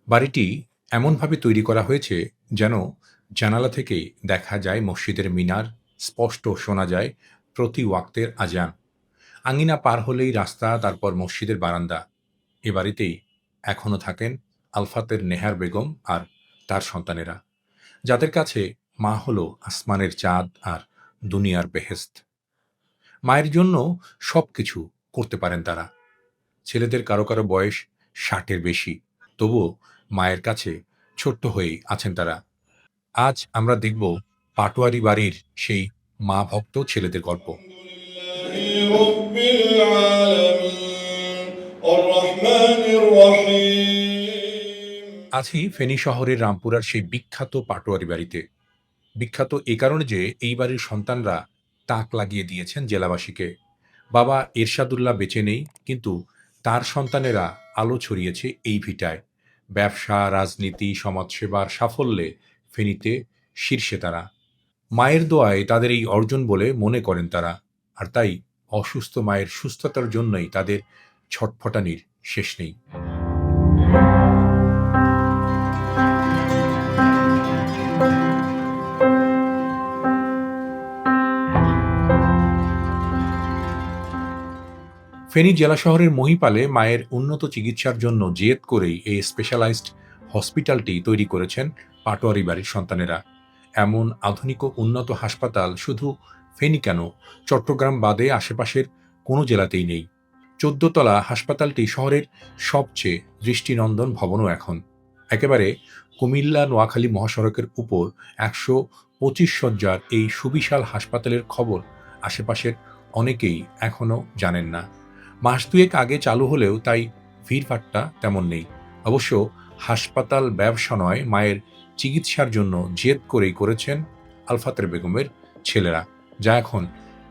বাড়িটি এমনভাবে তৈরি করা হয়েছে যেন জানালা থেকেই দেখা যায় মসজিদের মিনার, স্পষ্ট শোনা যায় প্রতি ওয়াক্তের আজান। আঙিনা পার হলেই রাস্তা, তারপর মসজিদের বারান্দা। এ বাড়িতেই এখনো থাকেন আলফাতের নেহার বেগম আর তার সন্তানেরা, যাদের কাছে মা হলো আসমানের চাঁদ আর দুনিয়ার বেহেস্ত। মায়ের জন্য সবকিছু করতে পারেন তারা। ছেলেদের কারো কারো বয়স ৬০-এর বেশি, তবুও মায়ের কাছে ছোট্ট হয়েই আছেন তারা। আজ আমরা দেখব পাটোয়ারি বাড়ির সেই মা ভক্ত ছেলেদের গল্প। আছি ফেনী শহরের রামপুরার সেই বিখ্যাত পাটোয়ারি বাড়িতে। বিখ্যাত এ কারণে যে এই বাড়ির সন্তানরা তাক লাগিয়ে দিয়েছেন জেলাবাসীকে। বাবা এরশাদুল্লাহ বেঁচে নেই, কিন্তু তার সন্তানেরা আলো ছড়িয়েছে এই ভিটায়। ব্যবসা, রাজনীতি, সমাজসেবার সাফল্যে ফেনীতে শীর্ষে তারা। মায়ের দোয়ায় তাদের এই অর্জন বলে মনে করেন তারা। আর তাই অসুস্থ মায়ের সুস্থতার জন্যই তাদের ছটফটানির শেষ নেই। ফেনী জেলা শহরের মহিপালে মায়ের উন্নত চিকিৎসার জন্য জেদ করেই এই স্পেশালাইজড হসপিটালটি তৈরি করেছেন পাটোয়ারি বাড়ির সন্তানেরা। এমন আধুনিক ও উন্নত হাসপাতাল শুধু ফেনী কেন, চট্টগ্রাম বাদে আশেপাশের কোনো জেলাতেই নেই। ১৪ তলা হাসপাতালটি শহরের সবচেয়ে দৃষ্টিনন্দন ভবনও এখন। একেবারে কুমিল্লা নোয়াখালী মহাসড়কের উপর ১২৫ শয্যার এই সুবিশাল হাসপাতালের খবর আশেপাশের অনেকেই এখনও জানেন না। মাস দুয়েক আগে চালু হলেও তাই ভিড়ভাট্টা তেমন নেই। অবশ্য হাসপাতাল ব্যবসা নয়, মায়ের চিকিৎসার জন্য জেদ করেই করেছেন আলফাতের বেগমের ছেলেরা, যা এখন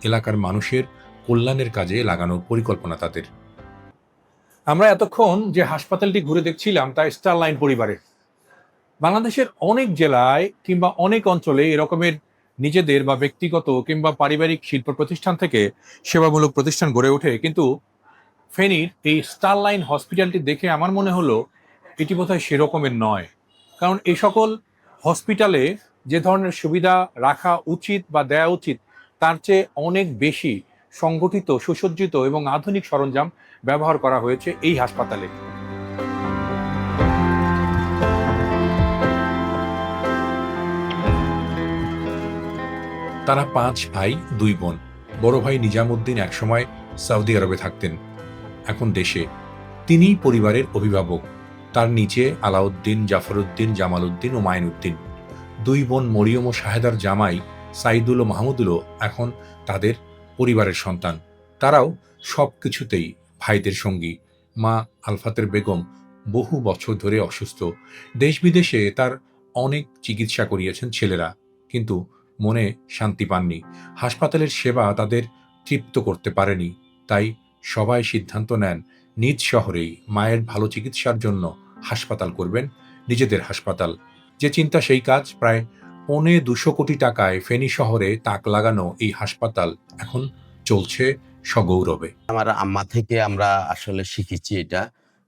এলাকার মানুষের কল্যাণের কাজে লাগানোর পরিকল্পনা তাদের। আমরা এতক্ষণ যে হাসপাতালটি ঘুরে দেখছিলাম তা স্টারলাইন পরিবারের। বাংলাদেশের অনেক জেলায় কিংবা অনেক অঞ্চলে এরকমের নিজেদের বা ব্যক্তিগত কিংবা পারিবারিক শিল্প প্রতিষ্ঠান থেকে সেবামূলক প্রতিষ্ঠান গড়ে ওঠে, কিন্তু ফেনীর এই স্টারলাইন হসপিটালটি দেখে আমার মনে হলো এটি বোধহয় সেরকমের নয়। কারণ এই সকল হসপিটালে যে ধরনের সুবিধা রাখা উচিত বা দেয়া উচিত তার চেয়ে অনেক বেশি সংগঠিত, সুসজ্জিত এবং আধুনিক সরঞ্জাম ব্যবহার করা হয়েছে এই হাসপাতালে। তারা ৫ ভাই ২ বোন। বড় ভাই নিজামুদ্দিন একসময় সৌদি আরবে থাকতেন, এখন দেশে। তিনিই পরিবারের অভিভাবক। তার নিচে আলাউদ্দিন, জাফরউদ্দিন, জামালউদ্দিন ও মাইনউদ্দিন। ২ বোন মরিয়ম ও শাহেদার জামাই সাইদুল ও মাহমুদুলও এখন তাদের পরিবারের সন্তান। তারাও সব কিছুতেই ভাইদের সঙ্গী। মা আলফাতের বেগম বহু বছর ধরে অসুস্থ। দেশ বিদেশে তার অনেক চিকিৎসা করিয়েছেন ছেলেরা, কিন্তু মনে শান্তি পাননি। হাসপাতালের সেবা তাদের তৃপ্ত করতে পারেনি। তাই সবাই সিদ্ধান্ত নেন নিজ শহরেই মায়ের ভালো চিকিৎসার জন্য হাসপাতাল করবেন, নিজেদের হাসপাতাল। যে চিন্তা সেই কাজ। প্রায় ২৫০ কোটি টাকায় ফেনী শহরে তাক লাগানো এই হাসপাতাল এখন চলছে সগৌরবে। আমার আম্মা থেকে আমরা আসলে শিখেছি এটা।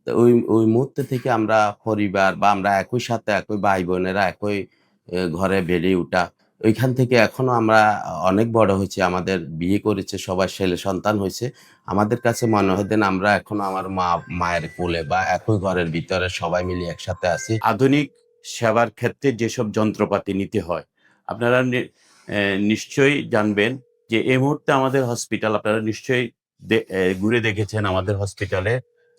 তো ওই মুহূর্ত থেকে আমরা পরিবার বা আমরা একই সাথে একই ভাই-বোনেরা একই ঘরে বেড়ে উঠা। ওইখান থেকে এখনো আমরা অনেক বড় হয়েছি। আমাদের বিয়ে করেছে, সবার ছেলে সন্তান হইছে। আমাদের কাছে মনে হয় যেন আমরা এখনো আমার মায়ের কোলে বা একই ঘরের ভিতরে সবাই মিলে একসাথে আছি। আধুনিক সেবার ক্ষেত্রে যেসব যন্ত্রপাতি নিতে হয়, আপনারা নিশ্চয়ই জানবেন যে এই মুহূর্তে আমাদের হসপিটাল আপনারা নিশ্চয়ই ঘুরে দেখেছেন আমাদের হসপিটালে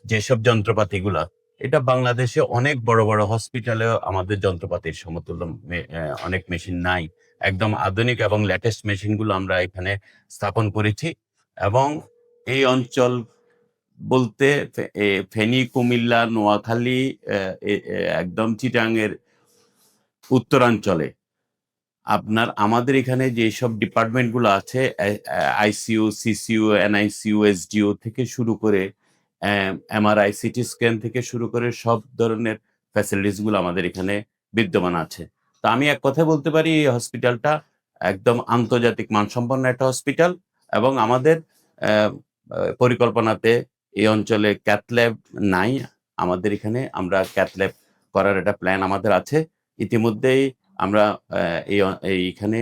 যেসব যন্ত্রপাতিগুলা, এটা বাংলাদেশে অনেক বড় বড় হসপিটালেও আমাদের যন্ত্রপাতির সমতুল্য অনেক মেশিন নাই। একদম আধুনিক এবং লেটেস্ট মেশিনগুলো আমরা এখানে স্থাপন করেছি। এবং এই অঞ্চল বলতে ফেনী, কুমিল্লা, নোয়াখালী, একদম চিটাঙের উত্তরাঞ্চলে আপনার আমাদের এখানে যেসব ডিপার্টমেন্টগুলো আছে, আইসিইউ, সিসিইউ, এনআইসিইউ, এসডিও থেকে শুরু করে এমআরআই, সিটি স্ক্যান থেকে শুরু করে সব ধরনের ফ্যাসিলিটিস গুলো আমাদের এখানে বিদ্যমান আছে। তো আমি এক কথায় বলতে পারি এই হসপিটালটা একদম আন্তর্জাতিক মানসম্পন্ন একটা হসপিটাল, এবং আমাদের পরিকল্পনাতে এই অঞ্চলে ক্যাথ ল্যাব নাই। আমাদের এখানে আমরা ক্যাথ ল্যাব করার একটা প্ল্যান আমাদের আছে। ইতিমধ্যেই আমরা এইখানে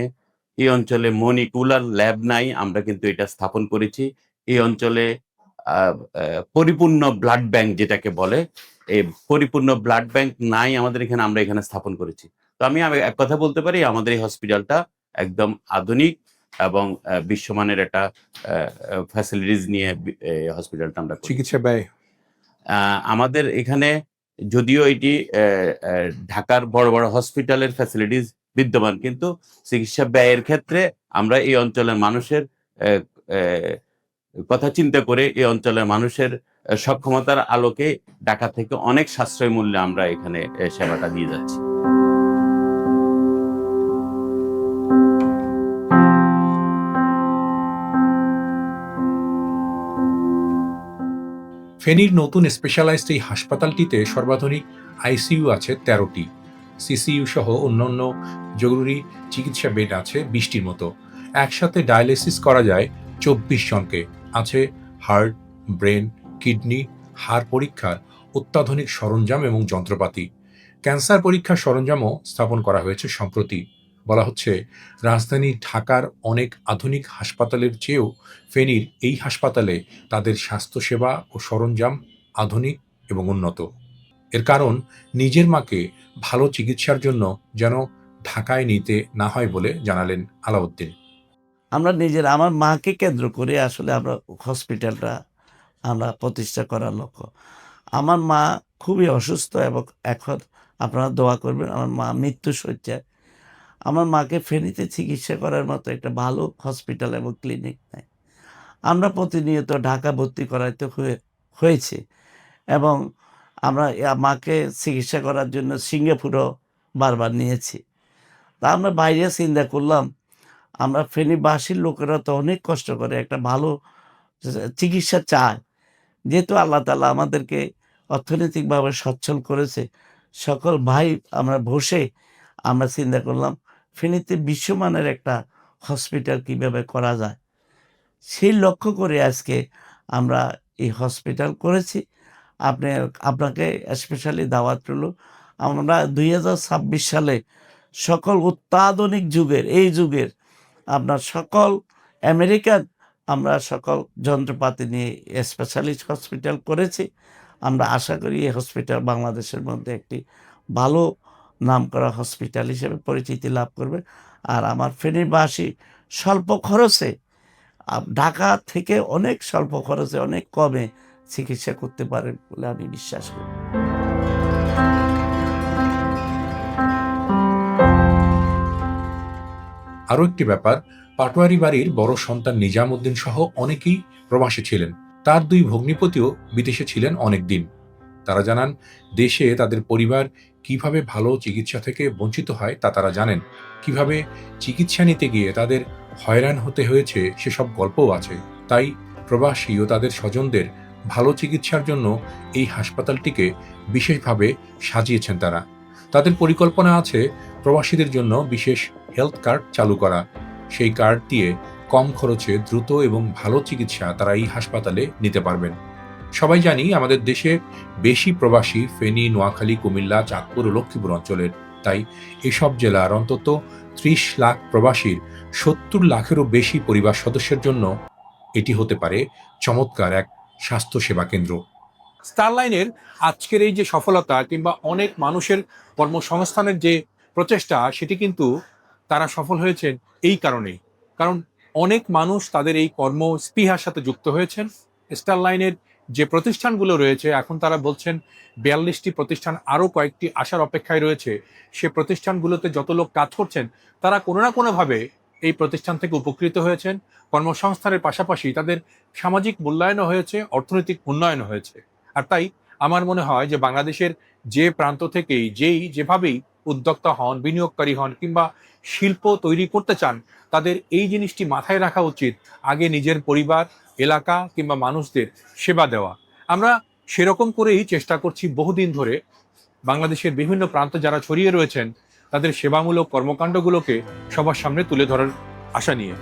এই অঞ্চলে মলিকুলার ল্যাব নাই, আমরা কিন্তু এটা স্থাপন করেছি। এই অঞ্চলে পরিপূর্ণ ব্লাড ব্যাংক যেটাকে বলে, এই পরিপূর্ণ ব্লাড ব্যাংক নাই আমাদের এখানে, আমরা এখানে স্থাপন করেছি। তো আমি এক কথা বলতে পারি আমাদের এই হসপিটালটা একদম আধুনিক এবং বিশ্বমানের একটা ফ্যাসিলিটিস নিয়ে হসপিটালটা আমরা করেছি। চিকিৎসা ব্যয় আমাদের এখানে যদিও এটি ঢাকার বড় বড় হসপিটালের ফ্যাসিলিটিস বিদ্যমান, কিন্তু চিকিৎসা ব্যয়ের ক্ষেত্রে আমরা এই অঞ্চলের মানুষের কথা চিন্তা করে এই অঞ্চলের মানুষের সক্ষমতার আলোকে ঢাকা থেকে অনেক সাশ্রয় মূল্যে আমরা এখানে সেবাটা দিয়ে যাচ্ছি। ফেনীর নতুন স্পেশালাইজড এই হাসপাতালটিতে সর্বাধুনিক আইসিইউ আছে 13টি, সিসিইউ সহ অন্যান্য জরুরি চিকিৎসা বেড আছে 20টির মতো। একসাথে ডায়ালিসিস করা যায় 24 জনকে। আছে হার্ট, ব্রেন, কিডনি, হাড় পরীক্ষার অত্যাধুনিক সরঞ্জাম এবং যন্ত্রপাতি। ক্যান্সার পরীক্ষার সরঞ্জামও স্থাপন করা হয়েছে সম্প্রতি। বলা হচ্ছে রাজধানী ঢাকার অনেক আধুনিক হাসপাতালের চেয়েও ফেনীর এই হাসপাতালে তাদের স্বাস্থ্যসেবা ও সরঞ্জাম আধুনিক এবং উন্নত। এর কারণ নিজের মাকে ভালো চিকিৎসার জন্য যেন ঢাকায় নিতে না হয় বলে জানালেন আলাউদ্দিন। আমরা আমার মাকে কেন্দ্র করে আসলে আমরা হসপিটালটা আমরা প্রতিষ্ঠা করার লক্ষ্য। আমার মা খুবই অসুস্থ এবং এখন আপনারা দোয়া করবেন, আমার মা মৃত্যুশয্যায়। আমার মাকে ফেনীতে চিকিৎসা করার মতো একটা ভালো হসপিটাল এবং ক্লিনিক নাই। আমরা প্রতিনিয়ত ঢাকা ভর্তি করাইতে হয়েছে এবং আমরা মাকে চিকিৎসা করার জন্য সিঙ্গাপুরও বারবার নিয়েছি। তা আমরা বাইরে চিন্তা করলাম, আমরা ফেনীবাসীর লোকেরা তো অনেক কষ্ট করে একটা ভালো চিকিৎসা চায়। যেহেতু আল্লাহ তাআলা আমাদেরকে অর্থনৈতিকভাবে সচ্ছল করেছে, সকল ভাই আমরা বসে আমরা চিন্তা করলাম ফেনীতে বিশ্বমানের একটা হসপিটাল কিভাবে করা যায়। সেই লক্ষ্য করে আজকে আমরা এই হসপিটাল করেছি। আপনাকে স্পেশালি দাওয়াত রইল। আমরা 2026 সালে সকল অত্যাধুনিক এই যুগের আপনার সকল আমেরিকান আমরা সকল যন্ত্রপাতি নিয়ে স্পেশালিস্ট হসপিটাল করেছি। আমরা আশা করি এই হসপিটাল বাংলাদেশের মধ্যে একটি ভালো নামকরা হসপিটাল হিসেবে পরিচিতি লাভ করবে। আর আমার ফেনীবাসী স্বল্প খরচে ঢাকা থেকে অনেক স্বল্প খরচে অনেক কমে চিকিৎসা করতে পারে বলে আমি বিশ্বাস করি। আরও একটি ব্যাপার, পাটোয়ারি বাড়ির বড় সন্তান নিজামউদ্দিন সহ অনেকেই প্রবাসী ছিলেন। তার 2 ভগ্নিপতিও বিদেশে ছিলেন অনেক দিন। তারা জানান দেশে তাদের পরিবার কিভাবে ভালো চিকিৎসা থেকে বঞ্চিত হয় তা তারা জানেন। কিভাবে চিকিৎসা নিতে গিয়ে তাদের হয়রান হতে হয়েছে সেসব গল্পও আছে। তাই প্রবাসী ও তাদের স্বজনদের ভালো চিকিৎসার জন্য এই হাসপাতালটিকে বিশেষভাবে সাজিয়েছেন তারা। তাদের পরিকল্পনা আছে প্রবাসীদের জন্য বিশেষ হেলথ কার্ড চালু করা। সেই কার্ড দিয়ে কম খরচে দ্রুত এবং ভালো চিকিৎসা তারা এই হাসপাতালে নিতে পারবেন। সবাই জানি আমাদের দেশে বেশি প্রবাসী ফেনী, নোয়াখালী, কুমিল্লা, চাঁদপুর ও লক্ষ্মীপুর অঞ্চলের। তাই এসব জেলার অন্তত 30 লাখ প্রবাসীর 70 লাখেরও বেশি পরিবার সদস্যের জন্য এটি হতে পারে চমৎকার এক স্বাস্থ্যসেবা কেন্দ্র। স্টারলাইনের আজকের এই যে সফলতা কিংবা অনেক মানুষের কর্মসংস্থানের যে প্রচেষ্টা, সেটি কিন্তু তারা সফল হয়েছেন এই কারণেই। কারণ অনেক মানুষ তাদের এই কর্মস্পৃহার সাথে যুক্ত হয়েছেন। স্টারলাইনের যে প্রতিষ্ঠানগুলো রয়েছে, এখন তারা বলছেন 42টি প্রতিষ্ঠান আরও কয়েকটি আসার অপেক্ষায় রয়েছে। সে প্রতিষ্ঠানগুলোতে যত লোক কাজ করছেন তারা কোনো না কোনোভাবে এই প্রতিষ্ঠান থেকে উপকৃত হয়েছেন। কর্মসংস্থানের পাশাপাশি তাদের সামাজিক মূল্যায়নও হয়েছে, অর্থনৈতিক উন্নয়নও হয়েছে। আর তাই আমার মনে হয় যে বাংলাদেশের যে প্রান্ত থেকেই যেভাবেই উদ্যোক্তা হন, বিনিয়োগকারী হন কিংবা শিল্প তৈরি করতে চান, তাদের এই জিনিসটি মাথায় রাখা উচিত, আগে নিজের পরিবার, এলাকা কিংবা মানুষদের সেবা দেওয়া। আমরা সেরকম করেই চেষ্টা করছি বহুদিন ধরে বাংলাদেশের বিভিন্ন প্রান্তে যারা ছড়িয়ে রয়েছেন তাদের সেবামূলক কর্মকাণ্ডগুলোকে সবার সামনে তুলে ধরার আশা নিয়ে।